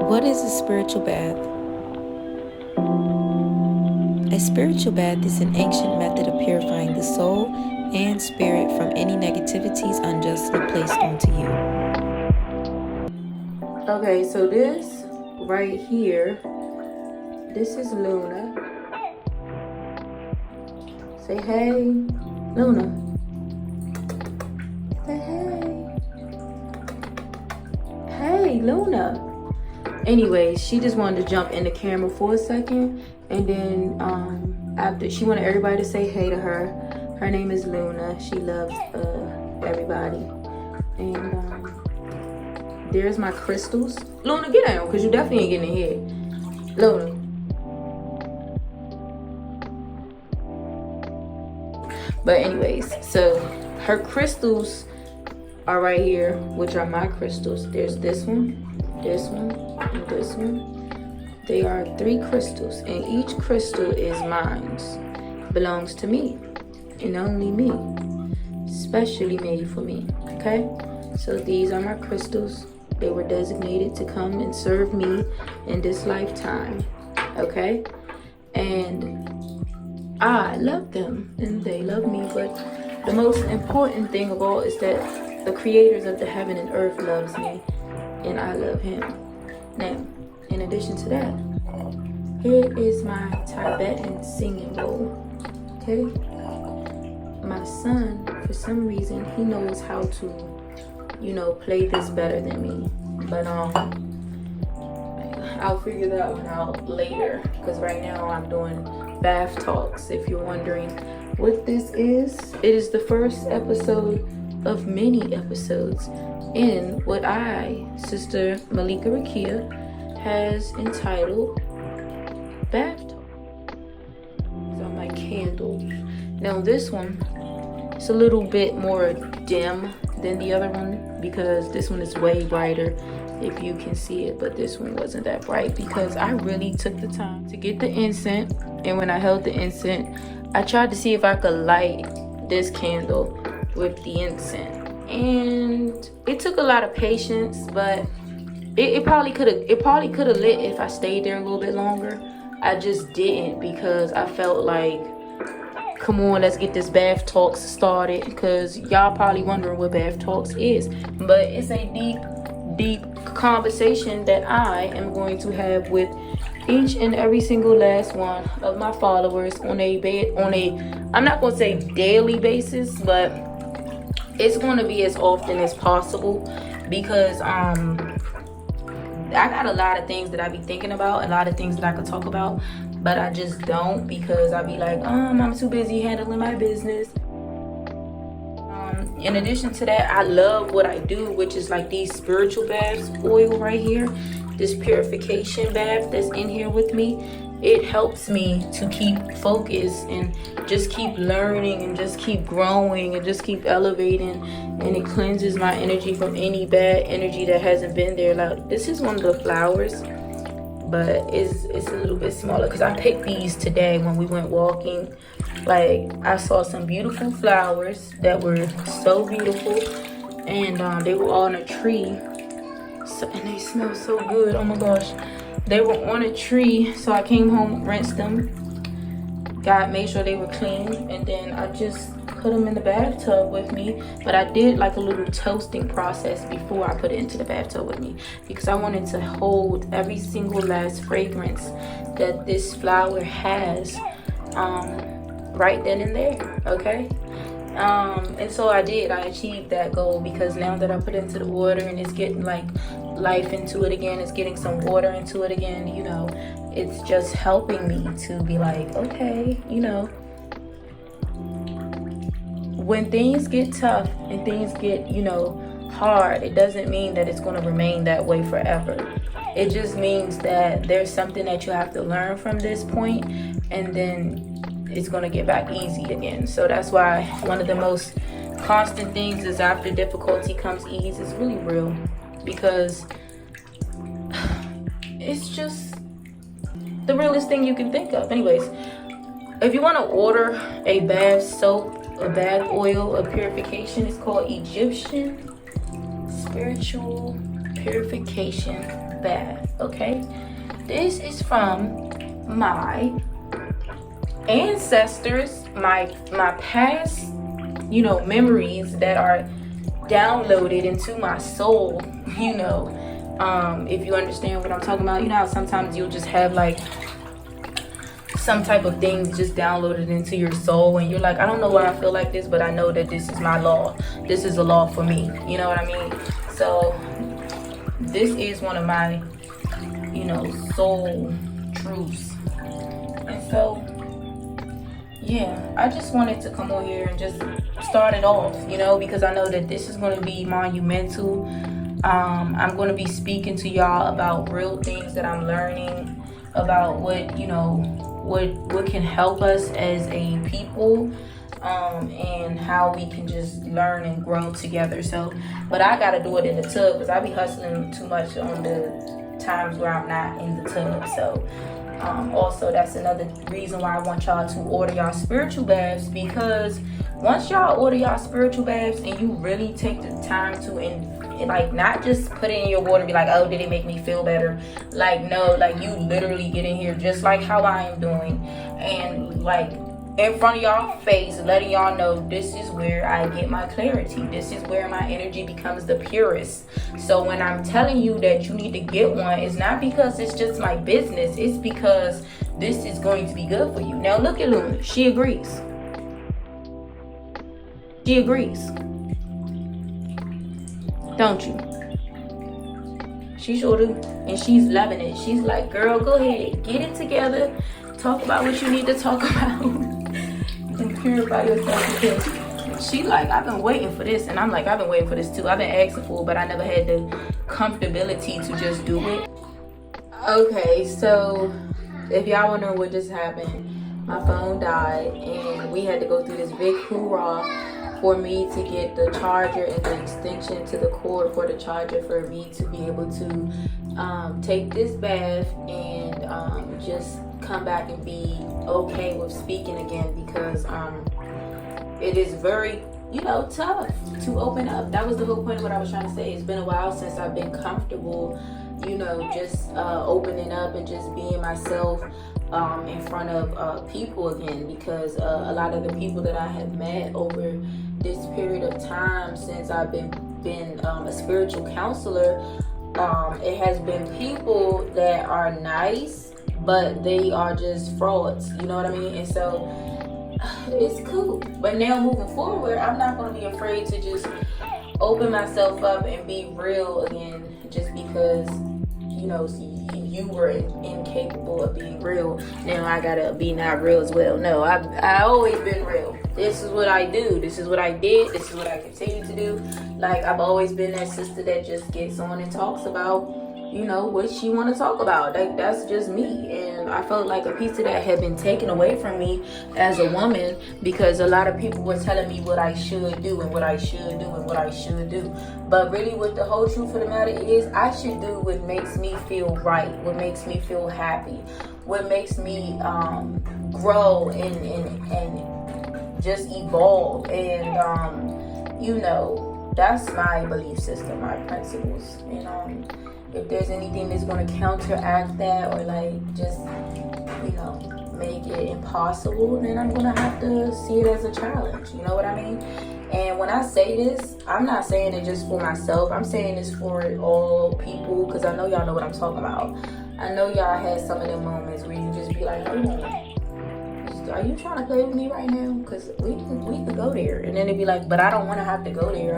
What is a spiritual bath? A spiritual bath is an ancient method of purifying the soul and spirit from any negativities unjustly placed onto you. Okay, so this right here, this is Luna. Say hey, Luna. Say hey. Hey, Luna. Anyway, she just wanted to jump in the camera for a second, and then after she wanted everybody to say hey to her. Her name is Luna. She loves everybody. And there's my crystals. Luna, get down, because you definitely ain't getting in here. Luna. But anyways, so her crystals are right here, which are my crystals. There's this one, and this one. They are 3 crystals, and each crystal is mine, belongs to me, and only me, specially made for me. Okay, so these are my crystals. They were designated to come and serve me in this lifetime. Okay, and I love them and they love me, but the most important thing of all is that the creators of the heaven and earth loves me and I love him. Now, in addition to that, here is my Tibetan singing bowl. Okay, my son, for some reason, he knows how to, play this better than me, but I'll figure that one out later, because right now I'm doing bath talks. If you're wondering what this is, it is the first episode of many episodes in what I, Sister Malika Rakia, has entitled Bath Talk. These are my candles. Now this one, it's a little bit more dim than the other one, because this one is way brighter if you can see it, but this one wasn't that bright because I really took the time to get the incense. And when I held the incense, I tried to see if I could light this candle with the incense, and it took a lot of patience, but it probably could have lit if I stayed there a little bit longer. I just didn't, because I felt like, come on, let's get this bath talks started, because y'all probably wondering what bath talks is, but it's a deep conversation that I am going to have with each and every single last one of my followers on a I'm not going to say daily basis, but it's going to be as often as possible, because I got a lot of things that I be thinking about, a lot of things that I could talk about, but I just don't, because I be like, I'm too busy handling my business. In addition to that, I love what I do, which is like these spiritual baths oil right here, this purification bath that's in here with me. It helps me to keep focused and just keep learning and just keep growing and just keep elevating, and it cleanses my energy from any bad energy that hasn't been there. Like, this is one of the flowers, but it's a little bit smaller, because I picked these today when we went walking. Like, I saw some beautiful flowers that were so beautiful, and they were all on a tree, and they smell so good. Oh my gosh, they were on a tree. So I came home, rinsed them, made sure they were clean, and then I just put them in the bathtub with me. But I did like a little toasting process before I put it into the bathtub with me, because I wanted to hold every single last fragrance that this flower has right then and there. Okay, and so I achieved that goal, because now that I put it into the water and it's getting like life into it again, it's getting some water into it again, it's just helping me to be like, okay, when things get tough and things get, hard, it doesn't mean that it's going to remain that way forever. It just means that there's something that you have to learn from this point, and then it's going to get back easy again. So that's why one of the most constant things is, after difficulty comes ease. It's really real, because it's just the realest thing you can think of. Anyways, if you want to order a bath soap, a bath oil of purification, it's called Egyptian Spiritual Purification bath, okay? This is from my ancestors, my past, you know, memories that are downloaded into my soul, you know. If you understand what I'm talking about, you know how sometimes you'll just have like some type of things just downloaded into your soul, and you're like, I don't know why I feel like this, but I know that this is my law. This is a law for me. You know what I mean? So this is one of my, you know, soul truths. And so, yeah, I just wanted to come on here and just start it off, you know, because I know that this is going to be monumental. I'm going to be speaking to y'all about real things that I'm learning about what, you know, what can help us as a people, and how we can just learn and grow together. So, but I got to do it in the tub because I be hustling too much on the times where I'm not in the tub. So also that's another reason why I want y'all to order y'all spiritual baths, because once y'all order y'all spiritual baths and you really take the time to like not just put it in your water and be like, oh, did it make me feel better? Like, no, like you literally get in here just like how I am doing, and like in front of y'all face, letting y'all know this is where I get my clarity. This is where my energy becomes the purest. So when I'm telling you that you need to get one, it's not because it's just my business. It's because this is going to be good for you. Now look at Luna. She agrees. She agrees. Don't you? She sure do. And she's loving it. She's like, girl, go ahead. Get it together. Talk about what you need to talk about. And purify yourself, because she like, I've been waiting for this. And I'm like, I've been waiting for this too. I've been asking for it, but I never had the comfortability to just do it. Okay, so if y'all wonder what just happened, my phone died and we had to go through this big hoorah for me to get the charger and the extension to the cord for the charger, for me to be able to take this bath and just come back and be okay with speaking again, because it is very, you know, tough to open up. That was the whole point of what I was trying to say. It's been a while since I've been comfortable, you know, just opening up and just being myself in front of people again, because a lot of the people that I have met over this period of time since I've been a spiritual counselor, it has been people that are nice, but they are just frauds, you know what I mean? And so it's cool. But now moving forward, I'm not going to be afraid to just open myself up and be real again, just because, you know, you were incapable of being real. Now I gotta be not real as well. No, I always been real. This is what I do. This is what I did. This is what I continue to do. Like, I've always been that sister that just gets on and talks about, you know, what she want to talk about. Like, that's just me. And I felt like a piece of that had been taken away from me as a woman, because a lot of people were telling me what I should do and what I should do and what I should do. But really, what the whole truth of the matter is, I should do what makes me feel right, what makes me feel happy, what makes me grow and just evolve. And you know, that's my belief system, my principles. And if there's anything that's going to counteract that, or like just, you know, make it impossible, then I'm going to have to see it as a challenge. You know what I mean? And when I say this, I'm not saying it just for myself. I'm saying this for all people, because I know y'all know what I'm talking about. I know y'all had some of them moments where you just be like, hold on, are you trying to play with me right now? Because we could go there. And then it'd be like, but I don't want to have to go there.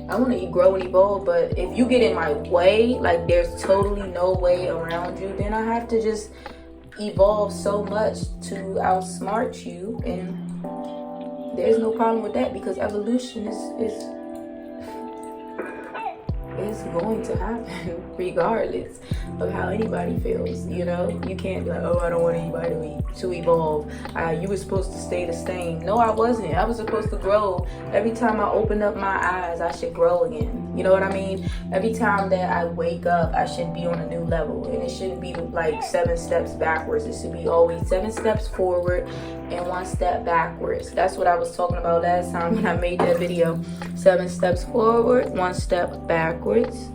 I want to grow and evolve. But if you get in my way, like there's totally no way around you, then I have to just evolve so much to outsmart you. And there's no problem with that, because evolution is going to happen regardless of how anybody feels. You know, you can't be like, oh, I don't want anybody to evolve. You were supposed to stay the same. No, I wasn't. I was supposed to grow. Every time I open up my eyes, I should grow again. You know what I mean? Every time that I wake up, I should be on a new level. And it shouldn't be like 7 steps backwards. It should be always 7 steps forward and 1 step backwards. That's what I was talking about last time when I made that video. 7 steps forward, 1 step backwards.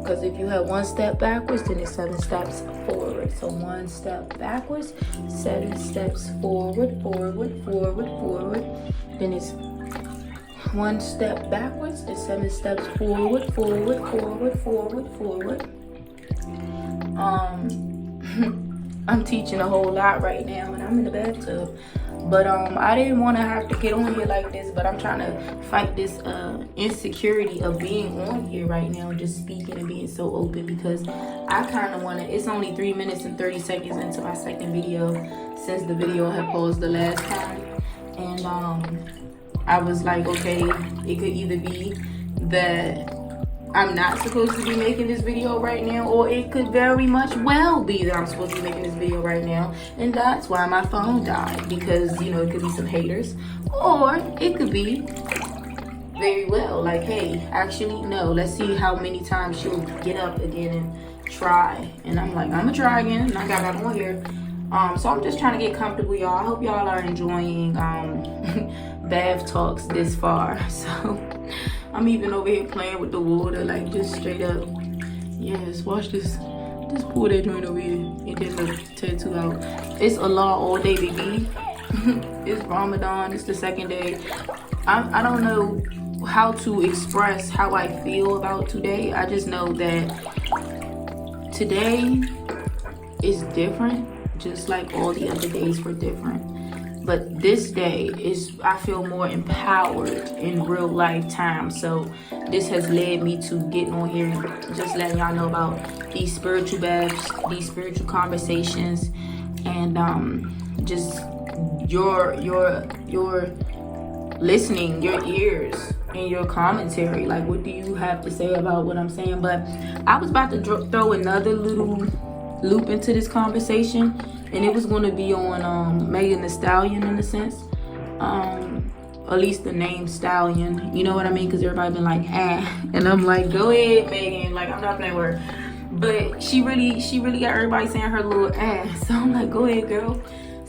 because if you have 1 step backwards, then it's 7 steps forward. So 1 step backwards, 7 steps forward, forward, forward, forward. Then it's 1 step backwards, then 7 steps forward, forward, forward, forward, forward. I'm teaching a whole lot right now, and I'm in the bathtub. But I didn't want to have to get on here like this, but I'm trying to fight this insecurity of being on here right now, just speaking and being so open, because I kind of want to. It's only 3 minutes and 30 seconds into my second video since the video had paused the last time, and I was like, okay, it could either be that I'm not supposed to be making this video right now, or it could very much well be that I'm supposed to be making this video right now, and that's why my phone died, because, you know, it could be some haters, or it could be very well like, hey, actually, no, let's see how many times she'll get up again and try. And I'm like, I'm gonna try again, and I got back on here. So I'm just trying to get comfortable, y'all. I hope y'all are enjoying bath talks this far. So I'm even over here playing with the water, like just straight up. Yes, watch this. Just pull that joint over here and get the tattoo out. It's Allah all day, baby. It's Ramadan. It's the second day. I don't know how to express how I feel about today. I just know that today is different, just like all the other days were different. But this day is, I feel more empowered in real life time. So this has led me to getting on here and just letting y'all know about these spiritual baths, these spiritual conversations, and just your listening, your ears, and your commentary. Like, what do you have to say about what I'm saying? But I was about to throw another little loop into this conversation, and it was going to be on Megan Thee Stallion, in a sense, at least the name Stallion, you know what I mean, because everybody been like, and I'm like, go ahead, Megan, like, I'm not playing with her, but she really got everybody saying her little so I'm like, go ahead, girl.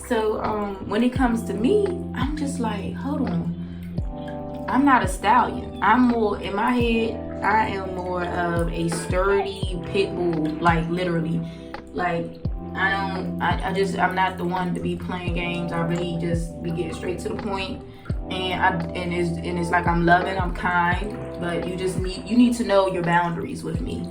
So when it comes to me, I'm just like, hold on, I'm not a stallion. I'm more, in my head, I am more of a sturdy pit bull, like, literally. Like, I'm not the one to be playing games. I really just be getting straight to the point. And it's like, I'm loving, I'm kind, but you need to know your boundaries with me.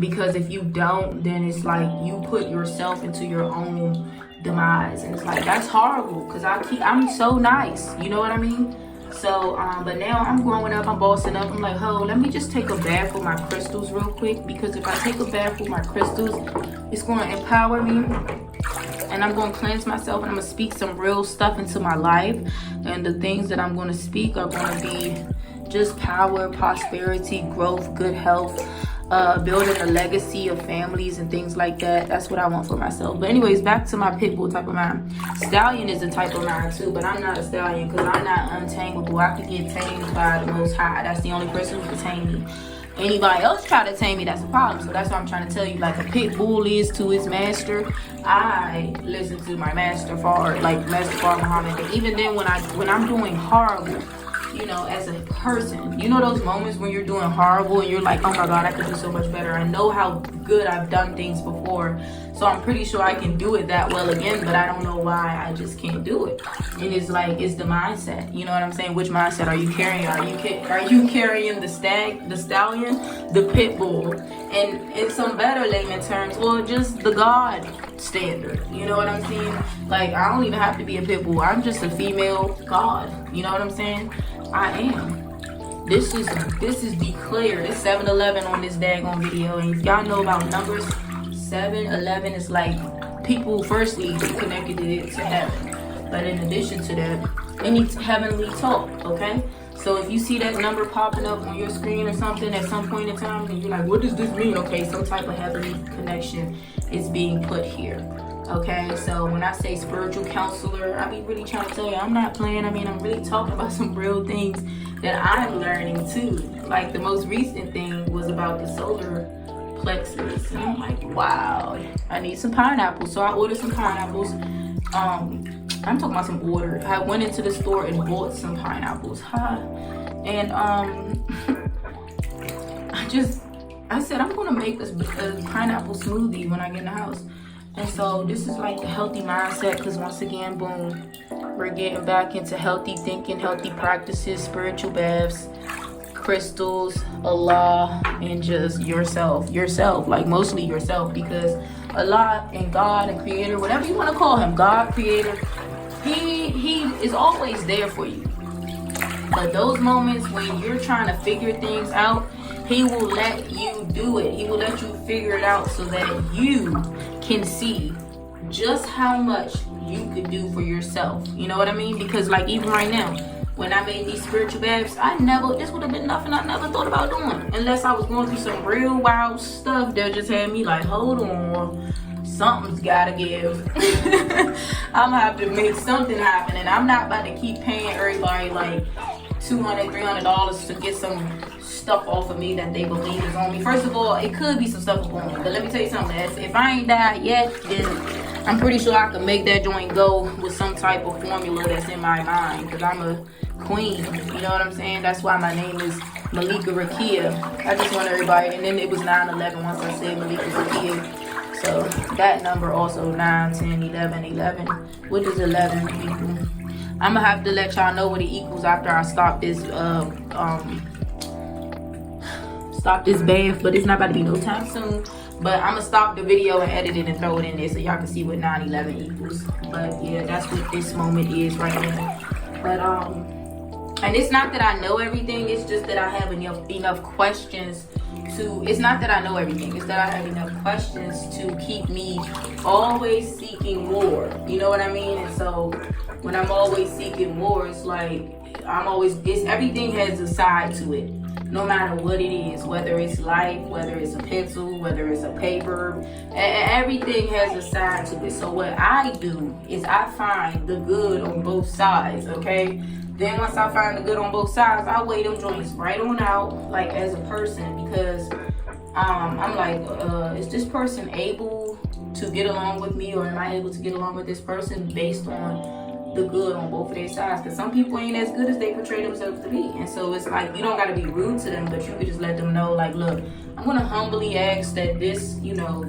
Because if you don't, then it's like you put yourself into your own demise, and it's like, that's horrible, because I'm so nice, you know what I mean? So but now I'm growing up, I'm bossing up. I'm like, let me just take a bath with my crystals real quick, because if I take a bath with my crystals, it's going to empower me, and I'm going to cleanse myself, and I'm going to speak some real stuff into my life. And the things that I'm going to speak are going to be just power, prosperity, growth, good health, building a legacy of families and things like that. That's what I want for myself. But anyways, back to my pitbull type of mind. Stallion is a type of mind too, but I'm not a stallion, because I'm not untamable. I can get tamed by the Most High. That's the only person who can tame me. Anybody else try to tame me, that's a problem. So that's what I'm trying to tell you. Like a pit bull is to his master, I listen to my master Fard, like Master Fard Muhammad. And even then, when I'm doing horrible, you know, as a person, you know those moments when you're doing horrible and you're like, oh my God, I could do so much better. I know how good I've done things before, so I'm pretty sure I can do it that well again, but I don't know why I just can't do it. And it's like, it's the mindset, you know what I'm saying? Which mindset are you carrying? Are you carrying the stallion, the pit bull, and in some better layman terms, or just the God standard, you know what I'm saying? Like, I don't even have to be a pit bull. I'm just a female God, you know what I'm saying? I am. This is declared. It's 7-Eleven on this daggone video, and if y'all know about numbers, 7-Eleven is like, people firstly connected it to heaven, but in addition to that, any heavenly talk, okay? So if you see that number popping up on your screen or something at some point in time, and you're like, what does this mean? Okay, some type of heavenly connection is being put here. Okay, so when I say spiritual counselor, I be really trying to tell you, I'm not playing. I mean, I'm really talking about some real things that I'm learning too. Like, the most recent thing was about the solar plexus, and I'm like, wow, I need some pineapples. So I ordered some pineapples. I'm talking about some order. I went into the store and bought some pineapples. And I said I'm gonna make a pineapple smoothie when I get in the house. And so this is like the healthy mindset, because once again, boom, we're getting back into healthy thinking, healthy practices, spiritual baths, crystals, Allah, and just yourself, like mostly yourself, because Allah and God and Creator, whatever you want to call him, God, Creator, he is always there for you. But those moments when you're trying to figure things out, he will let you do it. He will let you figure it out so that you can see just how much you could do for yourself. You know what I mean? Because like even right now, when I made these spiritual baths, this would have been nothing I never thought about doing. Unless I was going through some real wild stuff that just had me like, hold on, something's gotta give. I'm gonna have to make something happen. And I'm not about to keep paying everybody like $200, $300 to get some stuff off of me that they believe is on me. First of all, it could be some stuff on me, but let me tell you something. If I ain't died yet, then I'm pretty sure I can make that joint go with some type of formula that's in my mind, because I'm a queen. You know what I'm saying? That's why my name is Malika Rakia. I just want everybody, and then it was 9/11 once I said Malika Rakia. So that number also 9, 10, 11, 11. What does 11 equal? I'm gonna have to let y'all know what it equals after I stop this bath, but it's not about to be no time soon. But I'm gonna stop the video and edit it and throw it in there so y'all can see what 9/11 equals. But yeah, that's what this moment is right now. But and it's not that I know everything, it's just that I have enough questions to, it's not that I know everything, it's that I have enough questions to keep me always seeking more. You know what I mean? And so when I'm always seeking more, it's like everything has a side to it. No matter what it is, whether it's light, whether it's a pencil, whether it's a paper, everything has a side to it. So what I do is I find the good on both sides, okay? Then once I find the good on both sides, I weigh them joints right on out, like as a person, because I'm like, is this person able to get along with me, or am I able to get along with this person based on the good on both of their sides? Because some people ain't as good as they portray themselves to be. And so it's like, you don't got to be rude to them, but you could just let them know, like, look, I'm going to humbly ask that this, you know,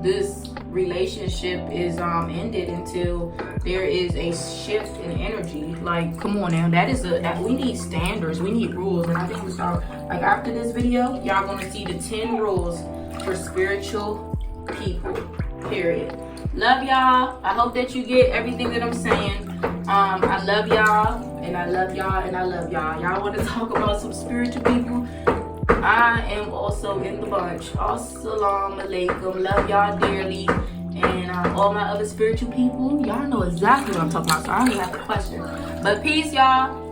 this relationship is ended until there is a shift in energy. Like, come on now, we need standards, we need rules. And I think we start, like, after this video, y'all gonna see the 10 rules for spiritual people, period. Love y'all. I hope that you get everything that I'm saying. I love y'all, and I love y'all, and I love y'all. Y'all want to talk about some spiritual people? I am also in the bunch. Assalamu alaikum. Love y'all dearly. And all my other spiritual people, y'all know exactly what I'm talking about, so I don't even have to question. But peace, y'all.